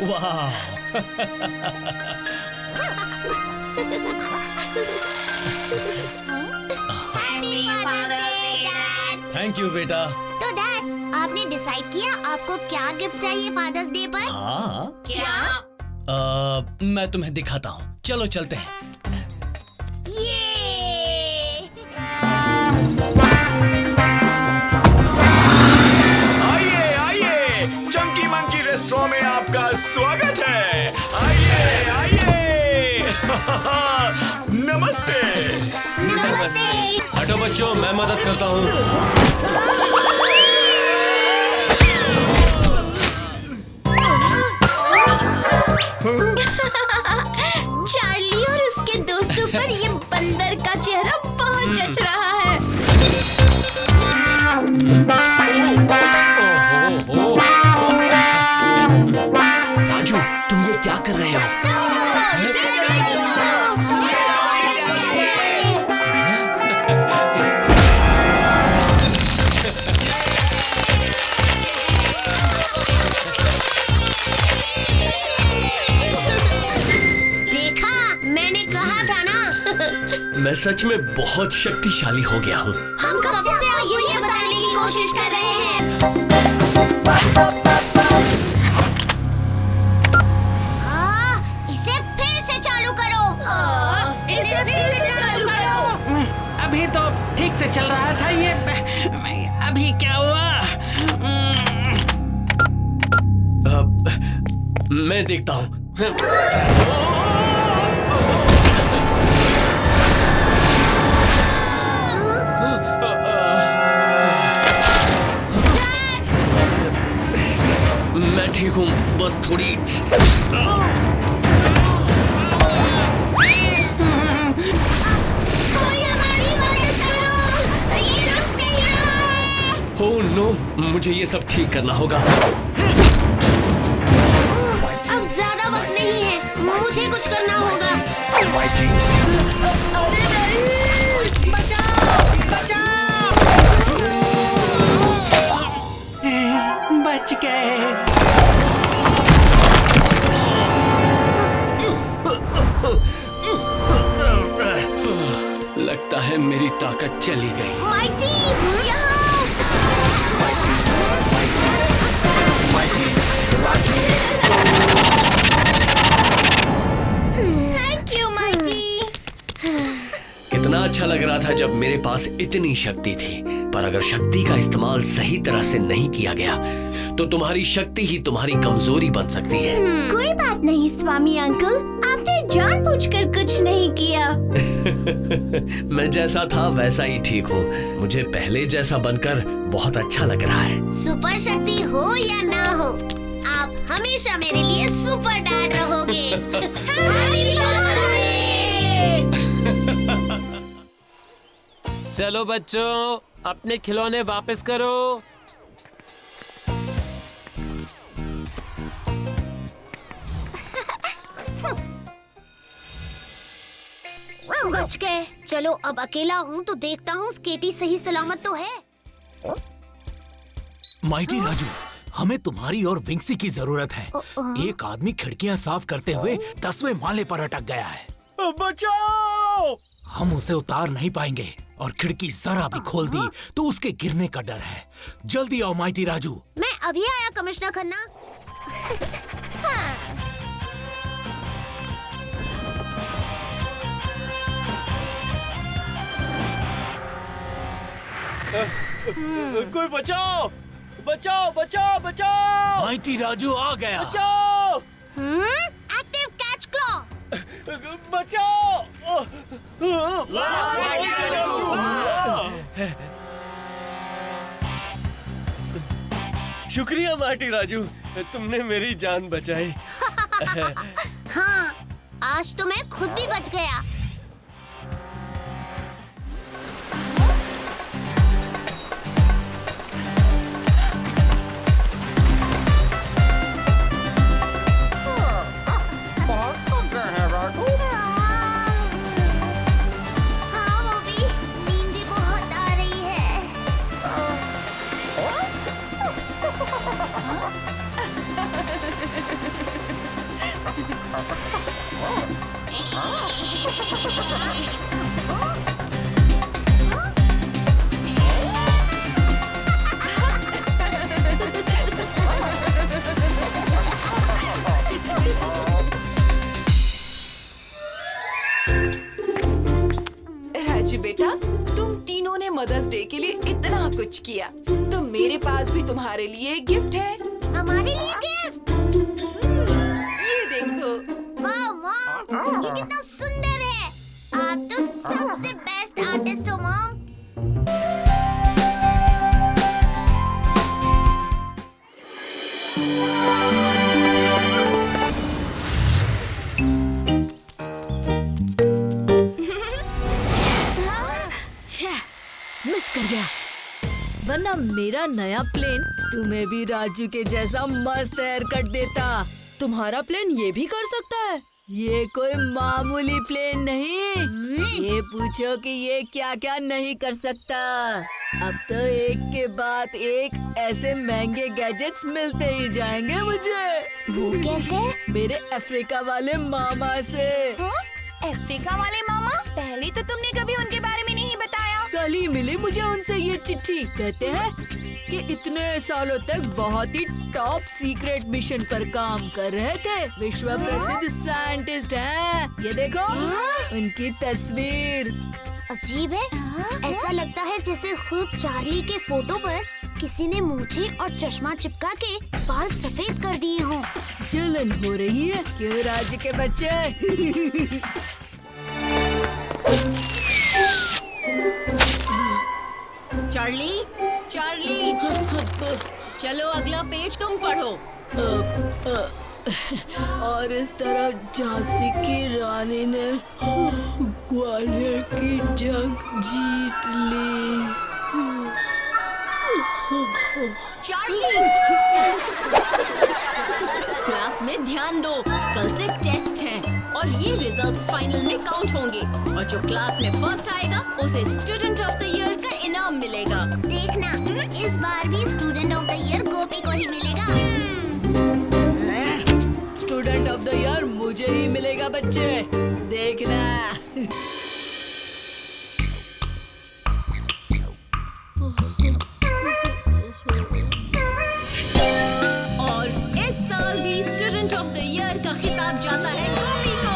वाह। Thank you बेटा। तो डैड, आपने डिसाइड किया आपको क्या गिफ्ट चाहिए फादर्स डे पर? हाँ, क्या? मैं तुम्हें दिखाता हूँ। चलो चलते हैं। आइए आइए, चंकी मंकी रेस्टोरेंट में आपका स्वागत है। आइए आइए। नमस्ते। नमस्ते। हटो बच्चों, मैं मदद करता हूँ। चार्ली और उसके दोस्तों पर ये बंदर का चेहरा बहुत जच रहा है। राजू, तुम ये क्या कर रहे हो? देखा, मैंने कहा था ना। मैं सच में बहुत शक्तिशाली हो गया हूँ। हम कब से आपको ये बताने की कोशिश कर रहे हैं। इसे फिर से चालू करो। इसे फिर से चालू करो। अभी तो ठीक से चल रहा था ये। अभी क्या हुआ? मैं देखता हूँ। मैं ठीक हूँ, बस थोड़ी। कोई हमारी मदद करो। ये रुक नहीं रहा। ओह नो, मुझे ये सब ठीक करना होगा। अब ज्यादा वक्त नहीं है, मुझे कुछ करना होगा। अरे नहीं, बचाओ, बचाओ। बच गए। लगता है मेरी ताकत चली गई। माइटी, यहाँ। Thank you mighty. कितना अच्छा लग रहा था जब मेरे पास इतनी शक्ति थी, पर अगर शक्ति का इस्तेमाल सही तरह से नहीं किया गया तो तुम्हारी शक्ति ही तुम्हारी कमजोरी बन सकती है। कोई बात नहीं स्वामी अंकल, आपने जानबूझकर कुछ नहीं किया। मैं जैसा था वैसा ही ठीक हूँ। मुझे पहले जैसा बनकर बहुत अच्छा लग रहा है। सुपर शक्ति हो या ना हो, आप हमेशा मेरे लिए सुपर डैड रहोगे। चलो बच्चों, अपने खिलौने वापस करो। बच गए। चलो अब अकेला हूँ तो देखता हूँ स्केटी सही सलामत तो है। माइटी राजू, हमें तुम्हारी और विंक्सी की जरूरत है। एक आदमी खिड़कियां साफ करते हुए 10वें माले पर अटक गया है। बचाओ। हम उसे उतार नहीं पाएंगे और खिड़की जरा भी खोल दी तो उसके गिरने का डर है। जल्दी आओ माइटी राजू। मैं अभी आया कमिश्नर खन्ना। कोई बचाओ, बचाओ, बचाओ, बचाओ। माइटी राजू आ गया। बचाओ, एक्टिव कैच क्लॉ। बचाओ। शुक्रिया माटी राजू, तुमने मेरी जान बचाई। हाँ, आज तो मैं खुद भी बच गया। हाँ, वो भी नींद भी बहुत आ रही है। राजू बेटा, तुम तीनों ने मदर्स डे के लिए इतना कुछ किया, तो मेरे पास भी तुम्हारे लिए एक गिफ्ट है। हमारे लिए गिफ्ट? ये देखो। वाह मॉम, ये कितना सुंदर है। आप तो सबसे बेस्ट आर्टिस्ट हो मॉम। मिस कर गया, वरना मेरा नया प्लेन तुम्हें भी राजू के जैसा मस्त हेयर कट देता। तुम्हारा प्लेन ये भी कर सकता है? ये कोई मामूली प्लेन नहीं। ये पूछो कि ये क्या क्या नहीं कर सकता। अब तो एक के बाद एक ऐसे महंगे गैजेट्स मिलते ही जाएंगे मुझे। वो कैसे? मेरे अफ्रीका वाले मामा से। अफ्रीका वाले मामा? पहले तो तुमने कभी उनके बारे में नहीं बताया। कल ही मिली मुझे उनसे ये चिट्ठी। कहते हैं कि इतने सालों तक बहुत ही टॉप सीक्रेट मिशन पर काम कर रहे थे। विश्व प्रसिद्ध साइंटिस्ट हैं। ये देखो उनकी तस्वीर। अजीब है, ऐसा लगता है जैसे खुद चार्ली के फोटो पर किसी ने मूछें और चश्मा चिपका के बाल सफेद कर दिए हों। जलन हो रही है क्यों राज के बच्चे? चार्ली, चार्ली, चलो अगला पेज तुम पढ़ो। और इस तरह झांसी की रानी ने ग्वालियर की जंग जीत ली। चार्ली, क्लास में ध्यान दो, कल से टेस्ट हैं और ये रिजल्ट्स फाइनल में काउंट होंगे और जो क्लास में फर्स्ट आएगा उसे स्टूडेंट ऑफ द ईयर का इनाम मिलेगा। देखना, इस बार भी स्टूडेंट ऑफ द ईयर गोपी को ही मिलेगा। स्टूडेंट ऑफ द ईयर मुझे ही मिलेगा बच्चे, देखना। और इस साल भी स्टूडेंट ऑफ द ईयर का खिताब जाता है गोपी को।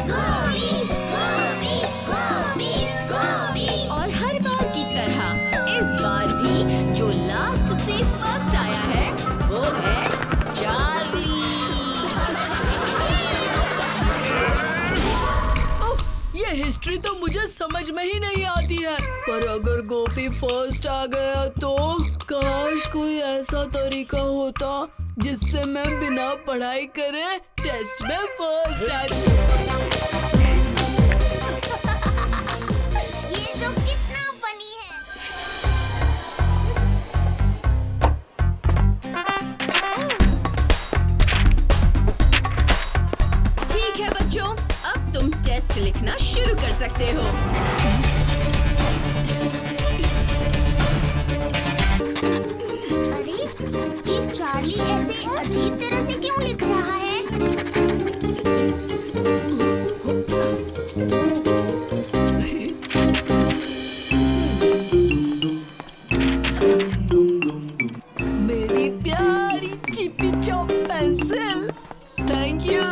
गोपी, गोपी, गोपी, गोपी। और हर बार की तरह इस बार भी जो लास्ट से फर्स्ट आया है वो है चार्ली। ये हिस्ट्री तो मुझे समझ में ही नहीं आती है, पर अगर गोपी फर्स्ट आ गया तो काश कोई ऐसा तरीका होता जिससे मैं बिना पढ़ाई करे टेस्ट में फर्स्ट आ जाऊं। ये शो कितना फनी है। ठीक है बच्चों, अब तुम टेस्ट लिखना शुरू कर सकते हो। अरे, ये चार्ली ऐसे अजीब तरह से क्यों लिख रहा है? मेरी प्यारी Chipi chop pencil, thank you,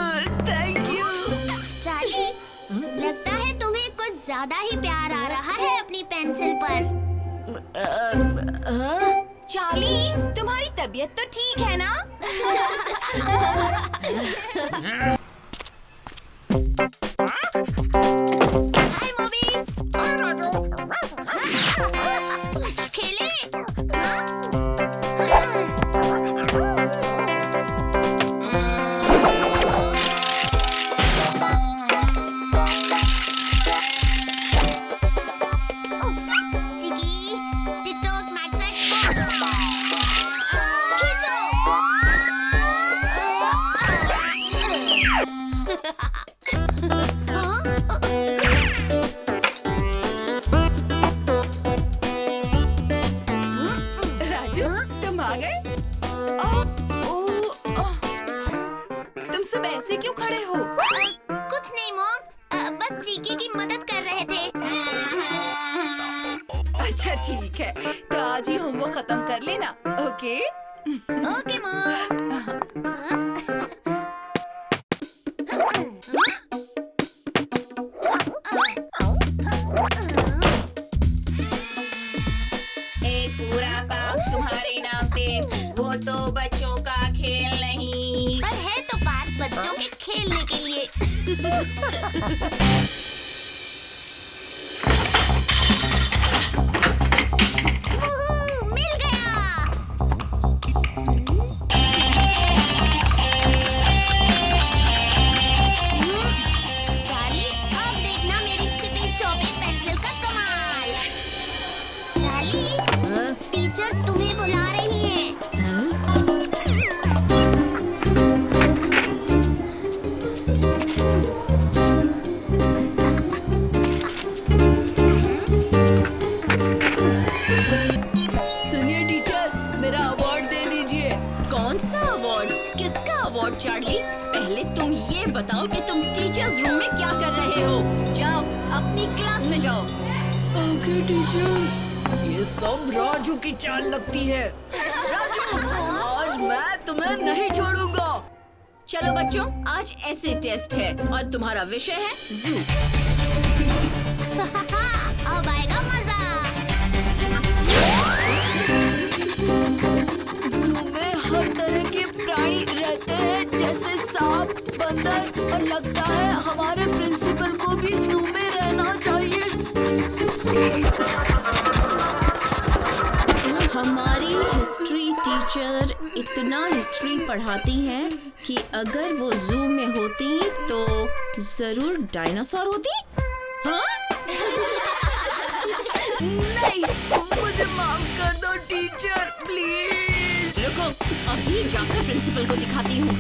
thank you. Charlie, लगता है तुम्हें कुछ ज्यादा ही प्यार आ रहा है अपनी पेंसिल पर। चार्ली, तुम्हारी तबीयत तो ठीक है ना? हाय मम्मी। खेले? Oops, चिकी, टिकटॉक मैट्रिक। खींचो। राजू, तुम आ गए? क्यों खड़े हो? कुछ नहीं मॉम, बस चीकी की मदद कर रहे थे। अच्छा ठीक है, तो आज ही होमवर्क खत्म कर लेना, ओके? Okay mom. एक पूरा पाव तुम्हारे नाम पे, वो तो बच्चों का खेल नहीं। पर है तो पार्क बच्चों के खेलने के लिए। मिल गया। चार्ली, अब देखना मेरी चिपी चौपी पेंसिल का कमाल। चार्ली, टीचर तुम्हें बुला रही है। सुनिए टीचर, मेरा अवार्ड दे दीजिए। कौन सा अवार्ड? किसका अवार्ड चार्ली? पहले तुम ये बताओ कि तुम टीचर्स रूम में क्या कर रहे हो। जाओ अपनी क्लास में जाओ। Okay teacher. ये सब राजू की चाल लगती है। राजू, आज मैं तुम्हें नहीं छोड़ूंगा। चलो बच्चों, आज ऐसे टेस्ट है और तुम्हारा विषय है जू। अब आएगा मजा। जू में हर तरह के प्राणी रहते हैं, जैसे सांप, बंदर, और लगता है हमारे प्रिंसिपल को भी जू में रहना चाहिए। हमारी हिस्ट्री टीचर इतना हिस्ट्री पढ़ाती हैं कि अगर वो जू में होती तो जरूर डायनासोर होती। हाँ? नहीं, मुझे माफ कर दो टीचर, प्लीज। रुको, अभी जाकर प्रिंसिपल को दिखाती हूँ।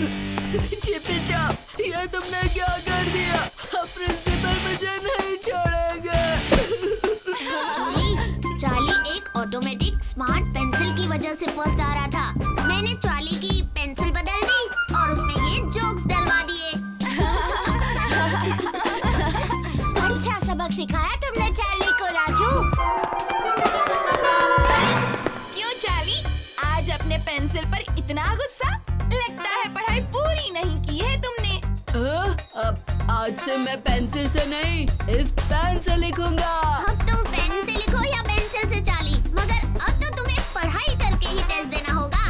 चिपिचा, ये तुमने क्या कर दिया? अब प्रिंसिपल मुझे नहीं छोड़ेगा। जूली, चार्ली एक ऑटोमेटिक स्मार्ट पेंसिल की वजह से फर्स्ट आ रहा था। मैंने चार्ली की पेंसिल बदल दी और उसमें ये जोक्स डलवा दिए। अच्छा सबक सिखाया तुमने चार्ली को, राजू। क्यों चार्ली, आज अपने पेंसिल पर इतना गुस्सा? लगता है पढ़ाई पूरी नहीं की है तुमने। अब आज से मैं पेंसिल से नहीं, इस पेन से लिखूंगा। अब तुम पेन से लिखो या पेंसिल से चार्ली, मगर अब तो तुम्हें पढ़ाई करके ही टेस्ट देना होगा।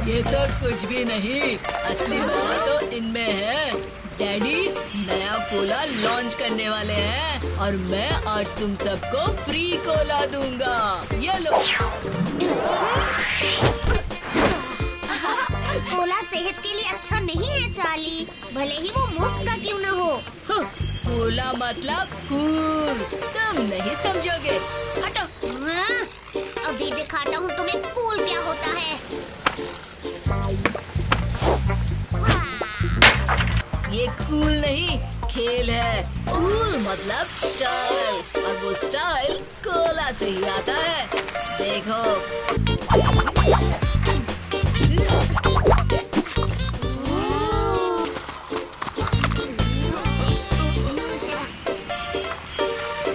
ये तो कुछ भी नहीं, असली मजा तो इनमें है। डैडी नया कोला लॉन्च करने वाले हैं और मैं आज तुम सबको फ्री कोला दूंगा। ये लो। कोला सेहत के लिए अच्छा नहीं है चार्ली, भले ही वो मुफ्त का क्यों न हो। कोला मतलब कूल, तुम नहीं समझोगे। हटो। अभी दिखाता हूँ तुम्हें कूल क्या होता है। ये कूल नहीं, खेल है। कूल मतलब स्टाइल, और वो स्टाइल कोला से ही आता है। देखो।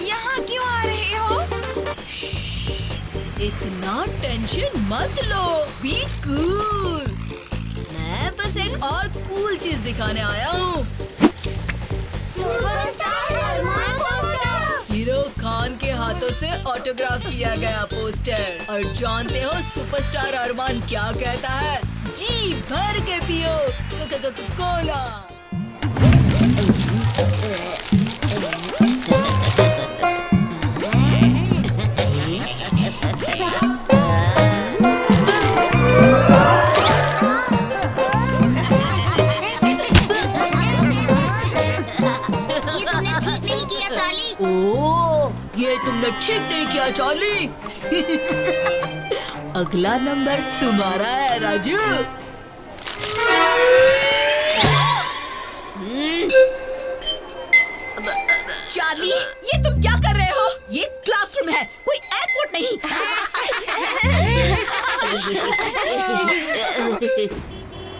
यहाँ क्यों आ रहे हो? इतना टेंशन मत लो, बी कूल। मैं बस एक और कूल चीज दिखाने आया हूँ। हीरो खान के हाथों से ऑटोग्राफ किया गया पोस्टर। और जानते हो सुपरस्टार अरमान क्या कहता है? जी भर के पियो कोला। ये तुमने ठीक नहीं किया चार्ली। अगला नंबर तुम्हारा है राजू। चार्ली, ये तुम क्या कर रहे हो? ये क्लासरूम है, कोई एयरपोर्ट नहीं।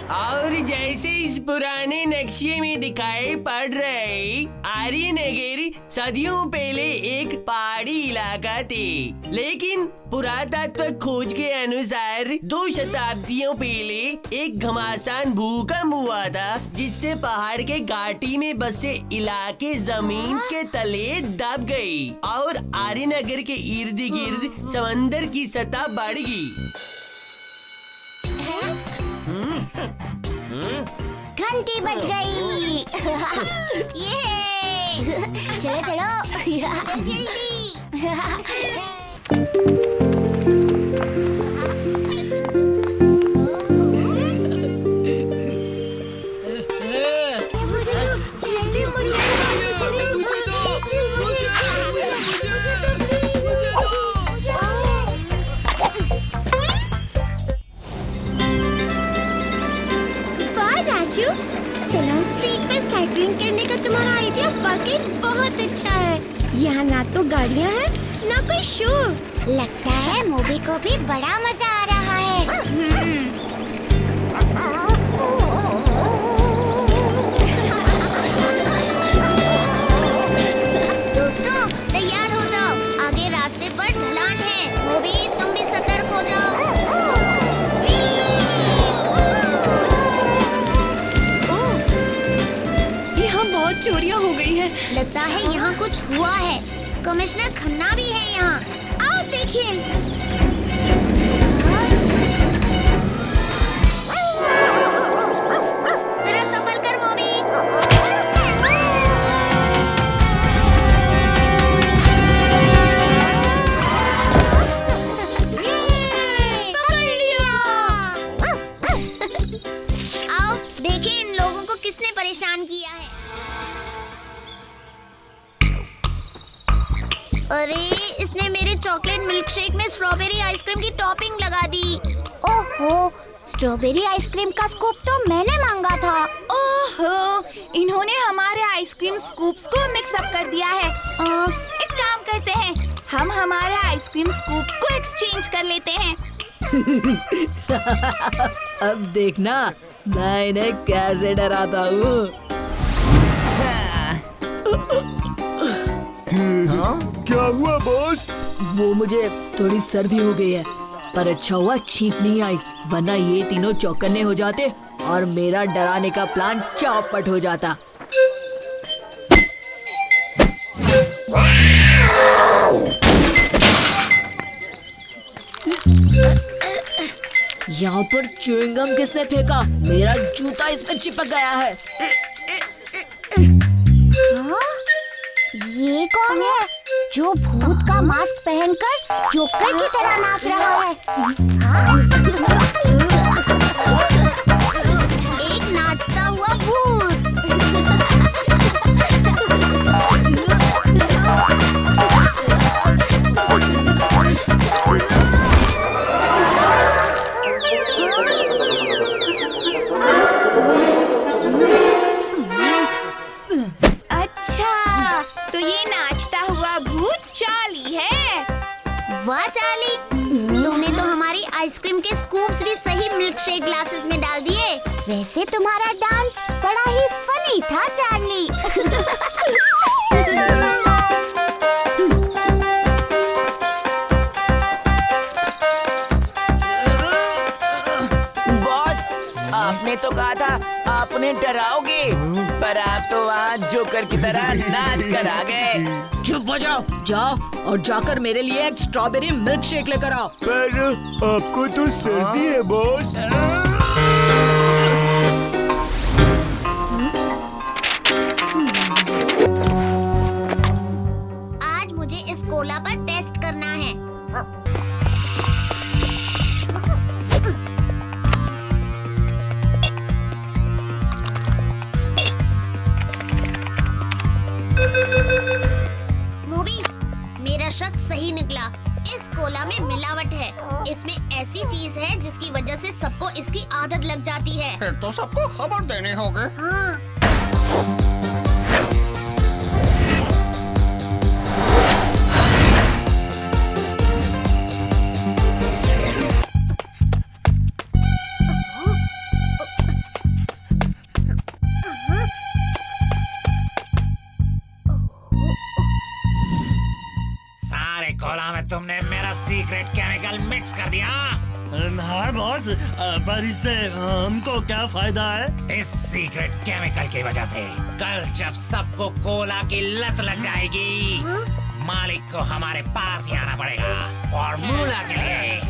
और जैसे इस पुराने नक्शे में दिखाई पड़ रहे, आर्यनगर सदियों पहले एक पहाड़ी इलाका थे, लेकिन पुरातत्व खोज के अनुसार 2 शताब्दियों पहले एक घमासान भूकंप हुआ था, जिससे पहाड़ के घाटी में बसे इलाके जमीन के तले दब गई और आर्यनगर के इर्द गिर्द समंदर की सतह बढ़ गई। घंटी बज गई। ये चलो चलो सैलून स्ट्रीट पर साइकिलिंग करने का तुम्हारा आइडिया वाकई बहुत अच्छा है। यहाँ ना तो गाड़ियाँ हैं, ना कोई शोर। लगता है मूवी को भी बड़ा मजा आ रहा है। दोस्तों तैयार हो जाओ, आगे रास्ते पर ढलान है। मूवी तुम भी सतर्क हो जाओ। बहुत चोरियां हो गई है। लगता है यहाँ कुछ हुआ है। कमिश्नर खन्ना भी है यहाँ। आओ देखिए। जरा संभल कर मोबी। पकड़ लिया। आओ देखें इन लोगों को किसने परेशान किया है। अरे इसने मेरे चॉकलेट मिल्कशेक में स्ट्रॉबेरी आइसक्रीम की टॉपिंग लगा दी। ओहो, स्ट्रॉबेरी आइसक्रीम का स्कूप तो मैंने मांगा था। ओहो, इन्होंने हमारे आइसक्रीम स्कूप्स को मिक्स अप कर दिया है। एक काम करते हैं, हम हमारे आइसक्रीम स्कूप्स को एक्सचेंज कर लेते हैं। अब देखना मैं इन्हें कैसे डराता हूँ। क्या हुआ बॉस? वो मुझे थोड़ी सर्दी हो गई है, पर अच्छा हुआ छींक नहीं आई, वरना ये तीनों चौकन्ने हो जाते और मेरा डराने का प्लान चौपट हो जाता। यहाँ पर च्युइंगम किसने फेंका? मेरा जूता इसमें चिपक गया है। ये कौन है जो भूत का मास्क पहनकर जोकर की तरह नाच रहा है? एक नाचता हुआ भूत। वाह चार्ली, तुमने तो हमारी आइसक्रीम के स्कूप्स भी सही मिल्कशेक ग्लासेस में डाल दिए। वैसे तुम्हारा डांस बड़ा ही फनी था चार्ली। बॉस, आपने तो कहा था आप उन्हें डराओगे, पर आप तो आज जोकर की तरह नाच कर आ गए। चुप हो जाओ, जाओ और जाकर मेरे लिए एक स्ट्रॉबेरी मिल्कशेक लेकर आओ। पर आपको तो सर्दी है बॉस। आज मुझे इस कोला पर टेस्ट करना है। मूवी, मेरा शक सही निकला। इस कोला में मिलावट है। इसमें ऐसी चीज है जिसकी वजह से सबको इसकी आदत लग जाती है। फिर तो सबको खबर देने होगे। हाँ। हमारे कोला में तुमने मेरा सीक्रेट केमिकल मिक्स कर दिया। हाँ बॉस, पर इससे हमको क्या फायदा है? इस सीक्रेट केमिकल की वजह से कल जब सबको कोला की लत लग जाएगी, मालिक को हमारे पास ही आना पड़ेगा फॉर्मूला के लिए।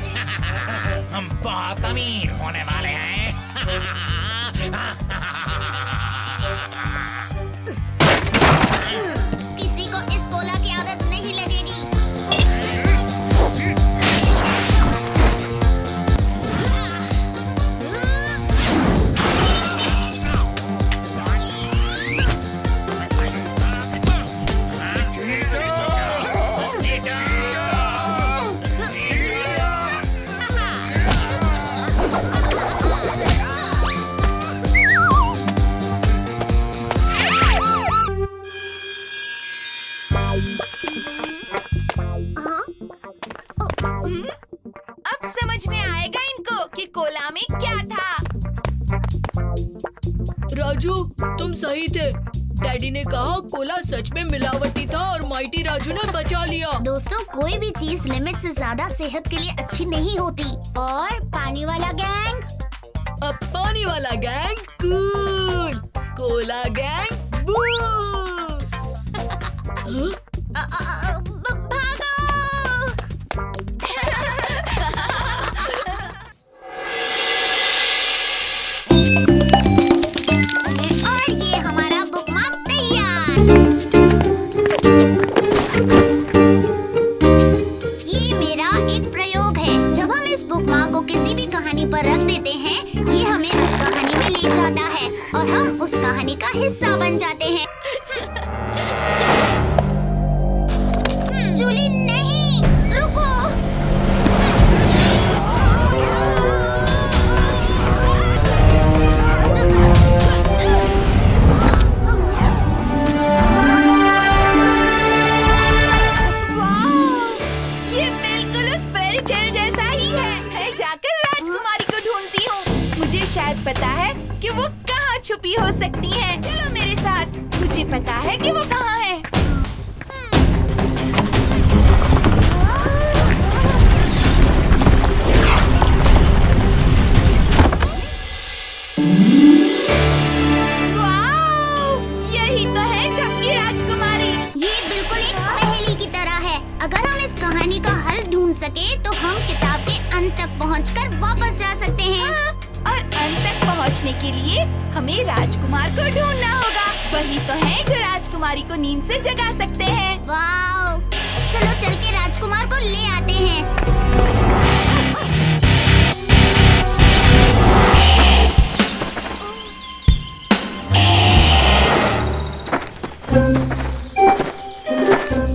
हम बहुत अमीर होने वाले हैं। किसी को इस कोला की आदत नहीं लगेगी। अब समझ में आएगा इनको कि कोला में क्या था। राजू, तुम सही थे। डैडी ने कहा कोला सच में मिलावटी था और माइटी राजू ने बचा लिया। दोस्तों, कोई भी चीज लिमिट से ज्यादा सेहत के लिए अच्छी नहीं होती। और पानी वाला गैंग? अब पानी वाला गैंग कूल, कोला गैंग बू। और ये हमारा बुकमार्क तैयार। ये मेरा एक प्रयोग है। जब हम इस बुकमार्क को किसी भी कहानी पर रख देते हैं, ये हमें उस कहानी में ले जाता है और हम उस कहानी का हिस्सा बन जाते हैं। जूली, नहीं, रुको। ये बिल्कुल उस फेरी टेल जैसा ही है। मैं जाकर राजकुमारी को ढूंढती हूँ। मुझे शायद पता है कि वो कहाँ छुपी हो सकती है। चलो मेरे साथ, मुझे पता है कि वो कहाँ है। वाओ! यही तो है झपकी राजकुमारी। ये बिल्कुल एक पहेली की तरह है। अगर हम इस कहानी का हल ढूंढ सके तो हम किताब के अंत तक पहुंचकर वापस जा सकते हैं। और अंत तक पहुंचने के लिए हमें राजकुमार को ढूंढना होगा। वही तो है जो राजकुमारी को नींद से जगा सकते हैं। वाओ! चलो चल के राजकुमार को ले आते हैं।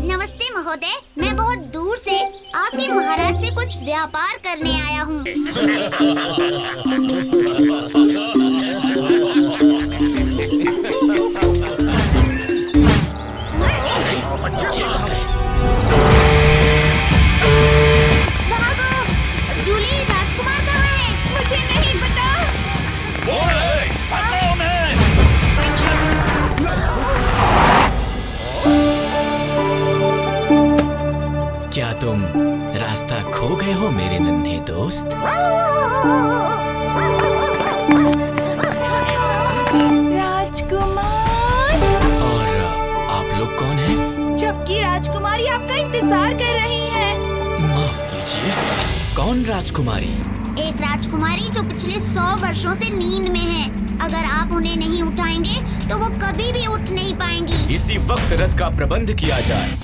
नमस्ते महोदय, मैं बहुत दूर से आपके महाराज से कुछ व्यापार करने आया हूँ। भागो! जूली, राजकुमार कहाँ है? मुझे नहीं पता। क्या तुम रास्ता खो गए हो मेरे नन्हे दोस्त? राजकुमार! और आप लोग कौन हैं? झपकी राजकुमारी आपका इंतजार कर रही है। माफ कीजिए, कौन राजकुमारी? एक राजकुमारी जो पिछले 100 वर्षों से नींद में है। अगर आप उन्हें नहीं उठाएंगे तो वो कभी भी उठ नहीं पाएंगी। इसी वक्त रथ का प्रबंध किया जाए।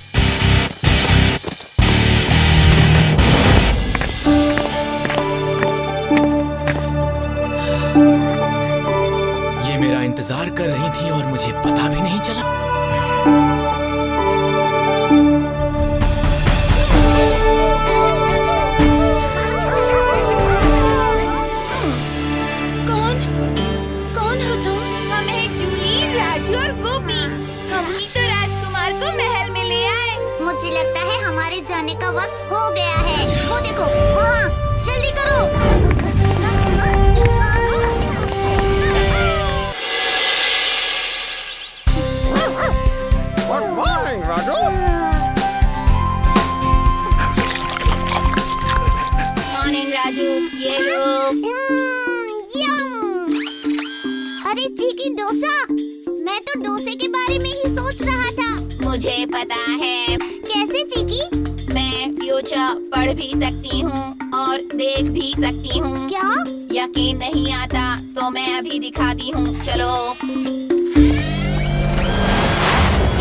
ये मेरा इंतजार कर रही थी और मुझे पता भी नहीं चला। कौन हो तुम? हम हैं जूली, राजू और गोपी। हम ही तो राजकुमार को महल में ले आए। मुझे लगता है हमारे जाने का वक्त हो गया है। वो देखो वहाँ, जल्दी करो। पढ़ भी सकती हूँ और देख भी सकती हूँ। क्या? यकीन नहीं आता तो मैं अभी दिखाती हूँ, चलो।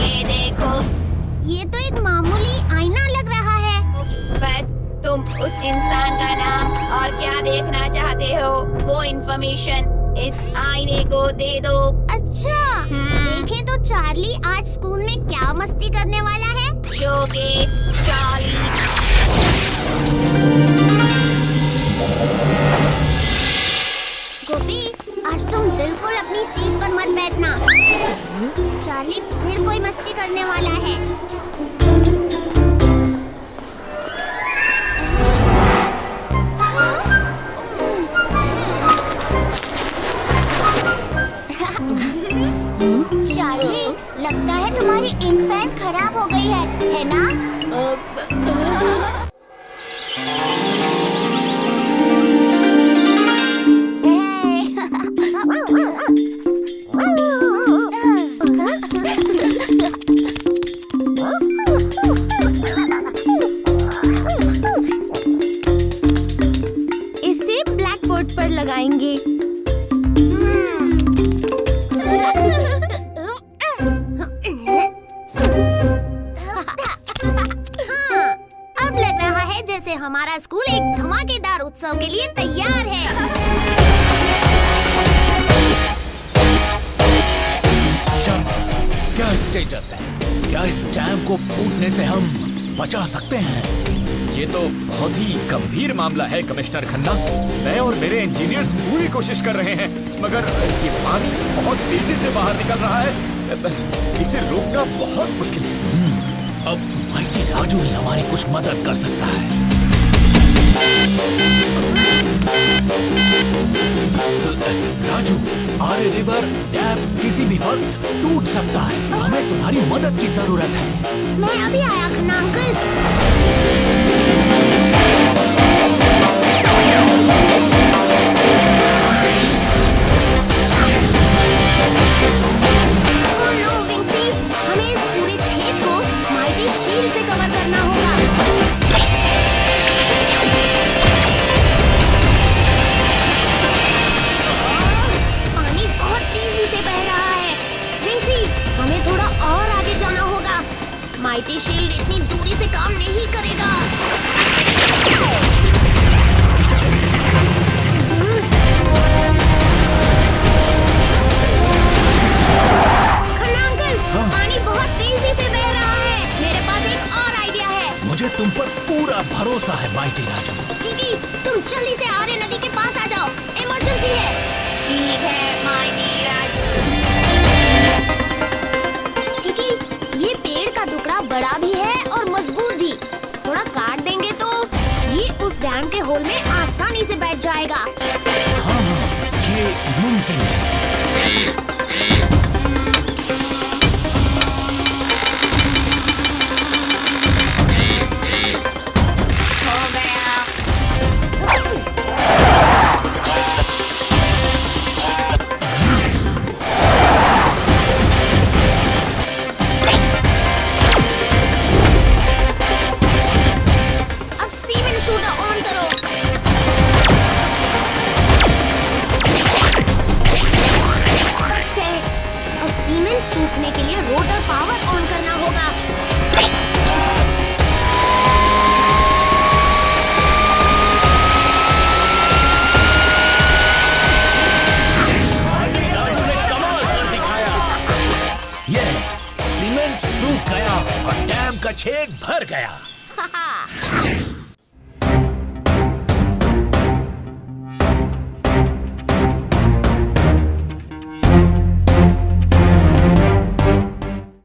ये देखो। ये तो एक मामूली आईना लग रहा है। बस तुम उस इंसान का नाम और क्या देखना चाहते हो वो इंफॉर्मेशन इस आईने को दे दो। अच्छा, देखें तो चार्ली आज स्कूल में क्या मस्ती करने वाला है? Showcase Charlie. गोपी, आज तुम बिल्कुल अपनी सीट पर मत बैठना। चार्ली फिर कोई मस्ती करने वाला है। चार्ली, लगता है तुम्हारी इंक पेन खराब हो गई है ना? इसे ब्लैक बोर्ड पर लगाएंगे। अब लग रहा है जैसे हमारा स्कूल एक धमाकेदार उत्सव के लिए तैयार है। क्या स्टेटस है? क्या इस डैम को फूटने से हम बचा सकते हैं? ये तो बहुत ही गंभीर मामला है कमिश्नर खन्ना। मैं और मेरे इंजीनियर्स पूरी कोशिश कर रहे हैं, मगर ये पानी बहुत तेजी से बाहर निकल रहा है। इसे रोकना बहुत मुश्किल है। अब माइटी राजू ही हमारी कुछ मदद कर सकता है। राजू, आर्य रिवर डैम किसी भी वक्त टूट सकता है। हमें तुम्हारी मदद की जरूरत है। मैं अभी आया खन्ना अंकल। हमें इस पूरे छेद को माइटी शील्ड से कवर करना होगा। पानी बहुत तेजी से बह रहा है। विंसी, हमें थोड़ा और आगे जाना होगा। माइटी शील्ड इतनी दूरी से काम नहीं करेगा। खन्ना अंकल, पानी बहुत तेजी से बह रहा है। मेरे पास एक और आइडिया है। मुझे तुम पर पूरा भरोसा है माइटी राजू। चिकी, तुम जल्दी से आर्य नदी के पास आ जाओ। इमरजेंसी है। ठीक है माइटी राजू। चिकी, ये पेड़ का टुकड़ा बड़ा भी है और मजबूत भी। थोड़ा काट देंगे तो ये उस डैम के होल में आसानी से बैठ जाएगा। हाँ, ये मुमकिन है। हो गया। अब सीमेंट शूटर ऑन करो। बच गए। अब सीमेंट सूखने के लिए रोटर पावर ऑन करना होगा। राजू ने कमाल कर दिखाया। यस, सीमेंट सूख गया और डैम का छेद भर गया।